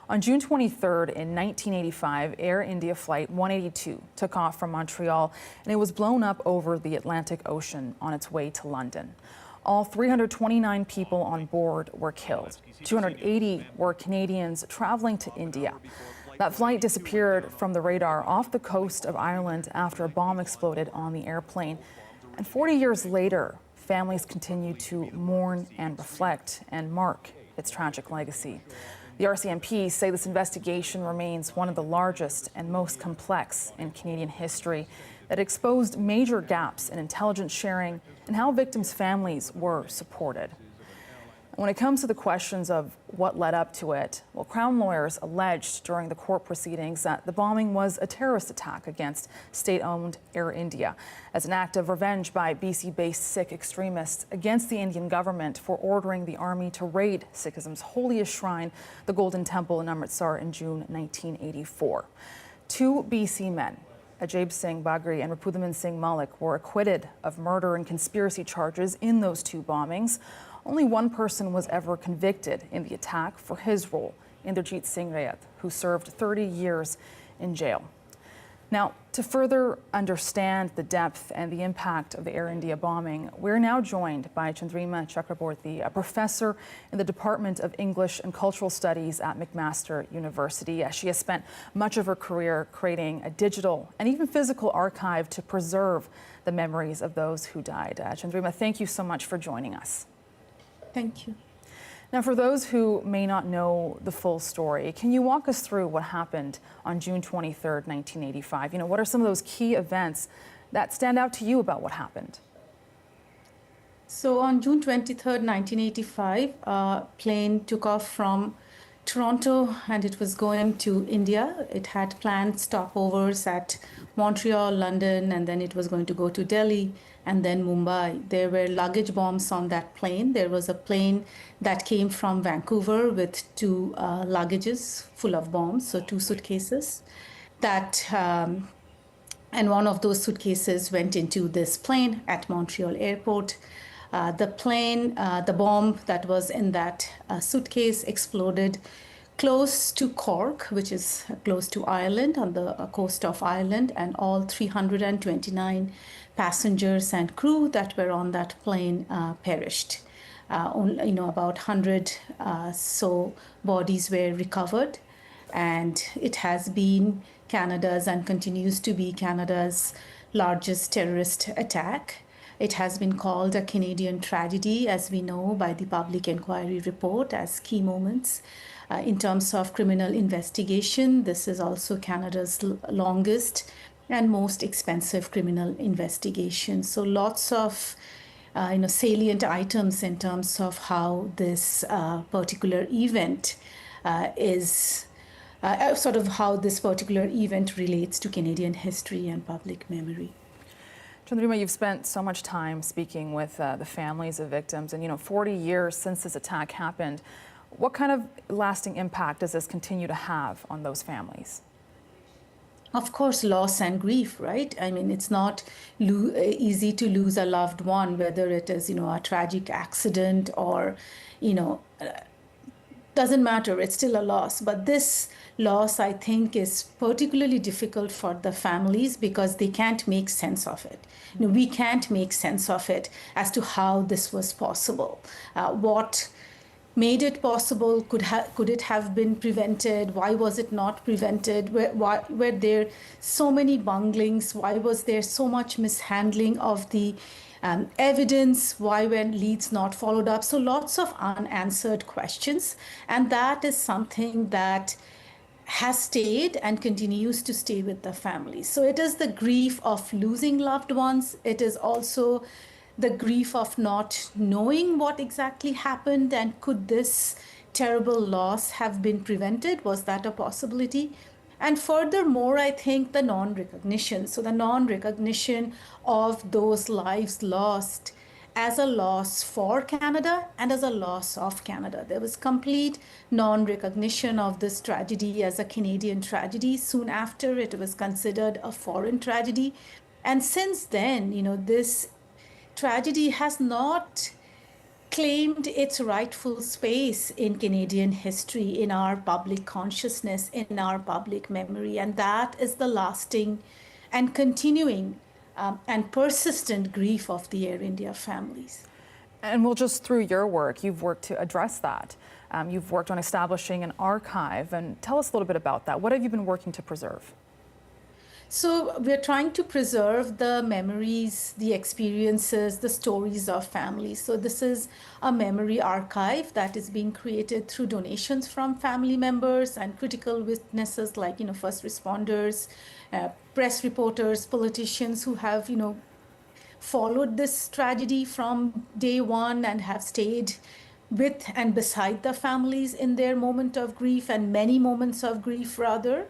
On June 23rd in 1985, Air India Flight 182 took off from Montreal and it was blown up over the Atlantic Ocean on its way to London. All 329 people on board were killed. 280 were Canadians traveling to India. That flight disappeared from the radar off the coast of Ireland after a bomb exploded on the airplane. And 40 years later, families continue to mourn and reflect and mark its tragic legacy. The RCMP say this investigation remains one of the largest and most complex in Canadian history that exposed major gaps in intelligence sharing and how victims' families were supported. When it comes to the questions of what led up to it, well, Crown lawyers alleged during the court proceedings that the bombing was a terrorist attack against state-owned Air India as an act of revenge by BC-based Sikh extremists against the Indian government for ordering the army to raid Sikhism's holiest shrine, the Golden Temple in Amritsar, in June 1984. Two BC men, Ajay Singh Bagri and Ripudaman Singh Malik, were acquitted of murder and conspiracy charges in those two bombings. Only one person was ever convicted in the attack for his role, Inderjeet Singh Rayat, who served 30 years in jail. Now, to further understand the depth and the impact of the Air India bombing, we're now joined by Chandrima Chakraborty, a professor in the Department of English and Cultural Studies at McMaster University. She has spent much of her career creating a digital and even physical archive to preserve the memories of those who died. Chandrima, thank you so much for joining us. Thank you. Now, for those who may not know the full story, can you walk us through what happened on June 23rd, 1985? What are some of those key events that stand out to you about what happened? So on June 23rd, 1985, a plane took off from Toronto and it was going to India. It had planned stopovers at Montreal, London, and then it was going to go to Delhi and then Mumbai. There were luggage bombs on that plane. There was a plane that came from Vancouver with two luggages full of bombs, so two suitcases. And one of those suitcases went into this plane at Montreal airport. The bomb that was in that suitcase exploded close to Cork, which is close to Ireland, on the coast of Ireland, and all 329 passengers and crew that were on that plane perished. About 100 so bodies were recovered, and it has been Canada's and continues to be Canada's largest terrorist attack. It has been called a Canadian tragedy, as we know by the public inquiry report, as key moments. In terms of criminal investigation, this is also Canada's longest and most expensive criminal investigation. So lots of salient items in terms of how this particular event how this particular event relates to Canadian history and public memory. Chandrima, you've spent so much time speaking with the families of victims, and 40 years since this attack happened. What kind of lasting impact does this continue to have on those families? Of course, loss and grief, right? I mean, it's not easy to lose a loved one, whether it is, a tragic accident or, doesn't matter, it's still a loss. But this loss, I think, is particularly difficult for the families because they can't make sense of it. We can't make sense of it as to how this was possible. What made it possible? Could it have been prevented? Why was it not prevented? Were there so many bunglings? Why was there so much mishandling of the evidence? Why were leads not followed up? So lots of unanswered questions. And that is something that has stayed and continues to stay with the families. So it is the grief of losing loved ones. It is also the grief of not knowing what exactly happened, and could this terrible loss have been prevented? Was that a possibility? And furthermore, I think the non-recognition. So the non-recognition of those lives lost as a loss for Canada and as a loss of Canada. There was complete non-recognition of this tragedy as a Canadian tragedy. Soon after, it was considered a foreign tragedy. And since then, this tragedy has not claimed its rightful space in Canadian history, in our public consciousness, in our public memory. And that is the lasting and continuing and persistent grief of the Air India families. And well, just through your work, you've worked to address that. You've worked on establishing an archive. And tell us a little bit about that. What have you been working to preserve? So we're trying to preserve the memories, the experiences, the stories of families. So this is a memory archive that is being created through donations from family members and critical witnesses like, first responders, press reporters, politicians who have, followed this tragedy from day one and have stayed with and beside the families in their moment of grief and many moments of grief rather.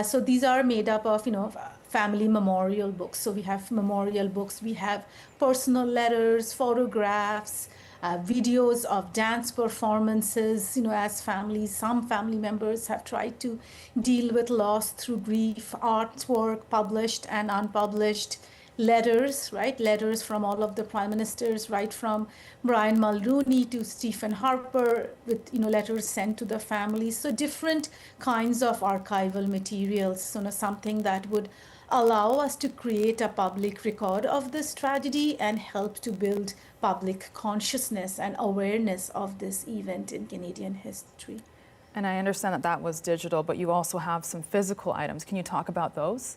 So these are made up of, family memorial books. So we have memorial books, we have personal letters, photographs, videos of dance performances, as families, some family members have tried to deal with loss through grief, artwork published and unpublished, letters, right? Letters from all of the prime ministers, right from Brian Mulroney to Stephen Harper, with letters sent to the families. So different kinds of archival materials, something that would allow us to create a public record of this tragedy and help to build public consciousness and awareness of this event in Canadian history. And I understand that that was digital, but you also have some physical items. Can you talk about those?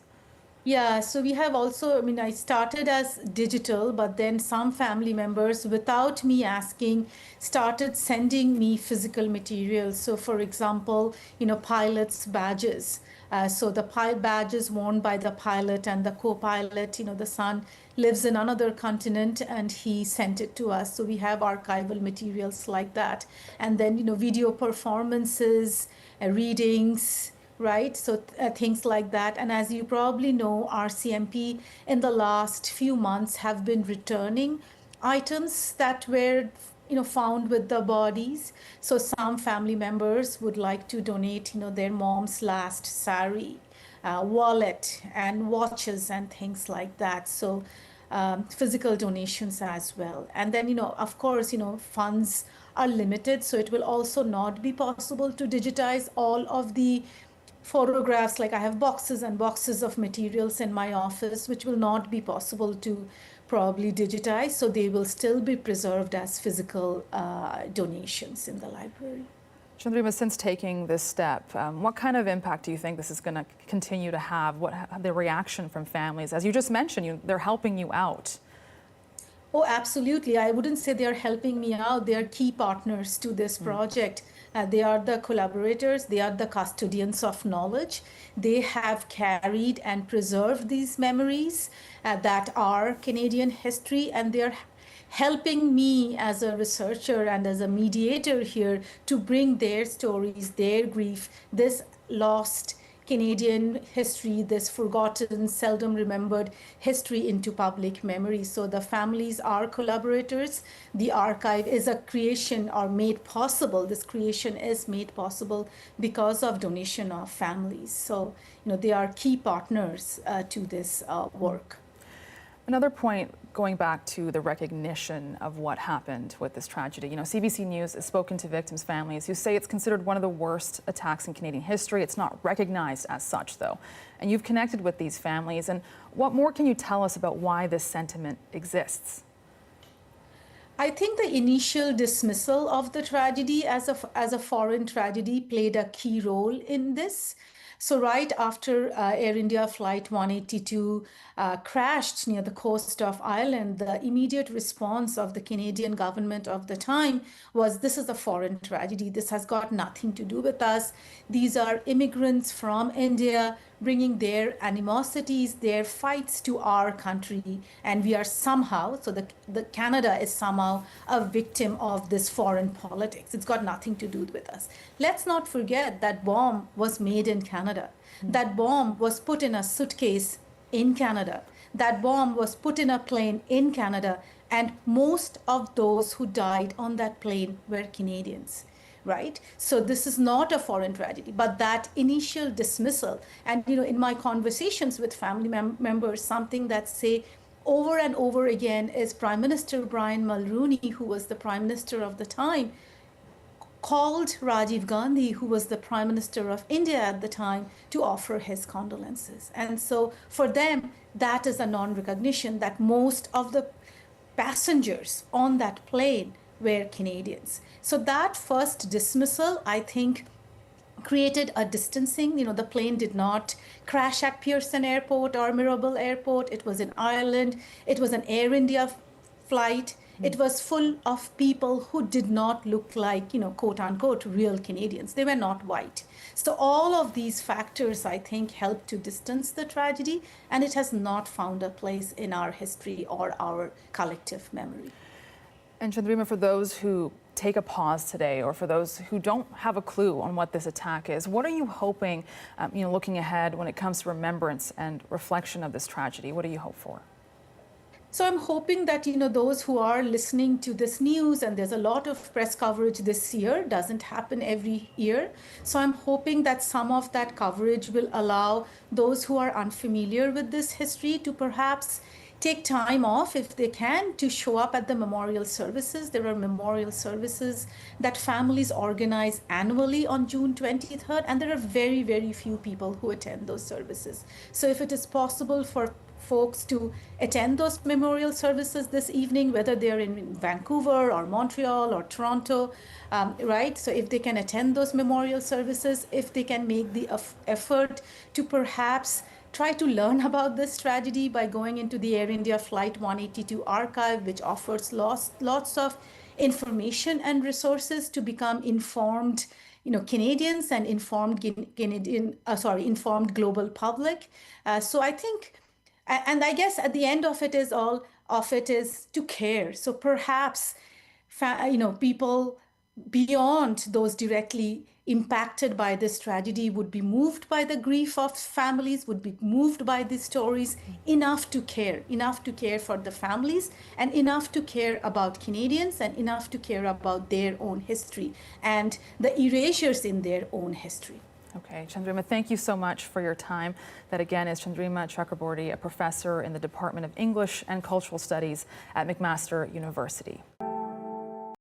Yeah, so we have also, I started as digital, but then some family members, without me asking, started sending me physical materials. So for example, pilots' badges. So the badges worn by the pilot and the co-pilot, the son lives in another continent and he sent it to us. So we have archival materials like that. And then, video performances, readings, right? So things like that. And as you probably know, RCMP in the last few months have been returning items that were found with the bodies. So some family members would like to donate their mom's last sari, wallet and watches and things like that. So physical donations as well. And then of course funds are limited, so it will also not be possible to digitize all of the photographs. Like I have boxes and boxes of materials in my office, which will not be possible to probably digitize. So they will still be preserved as physical donations in the library. Chandrima, since taking this step, what kind of impact do you think this is going to continue to have? What the reaction from families? As you just mentioned, they're helping you out. Oh, absolutely. I wouldn't say they're helping me out. They are key partners to this project. They are the collaborators. They are the custodians of knowledge. They have carried and preserved these memories that are Canadian history, and they're helping me as a researcher and as a mediator here to bring their stories, their grief, this lost Canadian history, this forgotten, seldom remembered history into public memory. So the families are collaborators. The archive is a creation or made possible. This creation is made possible because of donation of families. So, they are key partners to this work. Another point, going back to the recognition of what happened with this tragedy. CBC News has spoken to victims' families who say it's considered one of the worst attacks in Canadian history. It's not recognized as such, though. And you've connected with these families. And what more can you tell us about why this sentiment exists? I think the initial dismissal of the tragedy as a foreign tragedy played a key role in this. So right after Air India Flight 182 crashed near the coast of Ireland, the immediate response of the Canadian government of the time was, this is a foreign tragedy. This has got nothing to do with us. These are immigrants from India bringing their animosities, their fights to our country. And we are somehow, so the Canada is somehow a victim of this foreign politics. It's got nothing to do with us. Let's not forget that bomb was made in Canada. That bomb was put in a suitcase in Canada. That bomb was put in a plane in Canada. And most of those who died on that plane were Canadians. Right? So this is not a foreign tragedy, but that initial dismissal, and in my conversations with family members, something that say, over and over again is Prime Minister Brian Mulroney, who was the Prime Minister of the time, called Rajiv Gandhi, who was the Prime Minister of India at the time, to offer his condolences. And so for them, that is a non-recognition that most of the passengers on that plane were Canadians. So that first dismissal, I think, created a distancing. The plane did not crash at Pearson Airport or Mirabel Airport. It was in Ireland. It was an Air India flight. It was full of people who did not look like, quote unquote, real Canadians. They were not white. So all of these factors, I think, helped to distance the tragedy, and it has not found a place in our history or our collective memory. And Chandrima, for those who take a pause today, or for those who don't have a clue on what this attack is, what are you hoping, looking ahead when it comes to remembrance and reflection of this tragedy? What do you hope for? So I'm hoping that, those who are listening to this news, and there's a lot of press coverage this year, doesn't happen every year. So I'm hoping that some of that coverage will allow those who are unfamiliar with this history to perhaps take time off, if they can, to show up at the memorial services. There are memorial services that families organize annually on June 23rd, and there are very, very few people who attend those services. So if it is possible for folks to attend those memorial services this evening, whether they're in Vancouver or Montreal or Toronto, right? So if they can attend those memorial services, if they can make the effort to perhaps try to learn about this tragedy by going into the Air India Flight 182 archive, which offers lots of information and resources to become informed Canadians and informed informed global public. So I think, and I guess at the end of it is all of it is to care. So perhaps people beyond those directly impacted by this tragedy would be moved by the grief of families, would be moved by these stories enough to care for the families, and enough to care about Canadians, and enough to care about their own history and the erasures in their own history. Okay, Chandrima, thank you so much for your time. That again is Chandrima Chakraborty, a professor in the Department of English and Cultural Studies at McMaster University.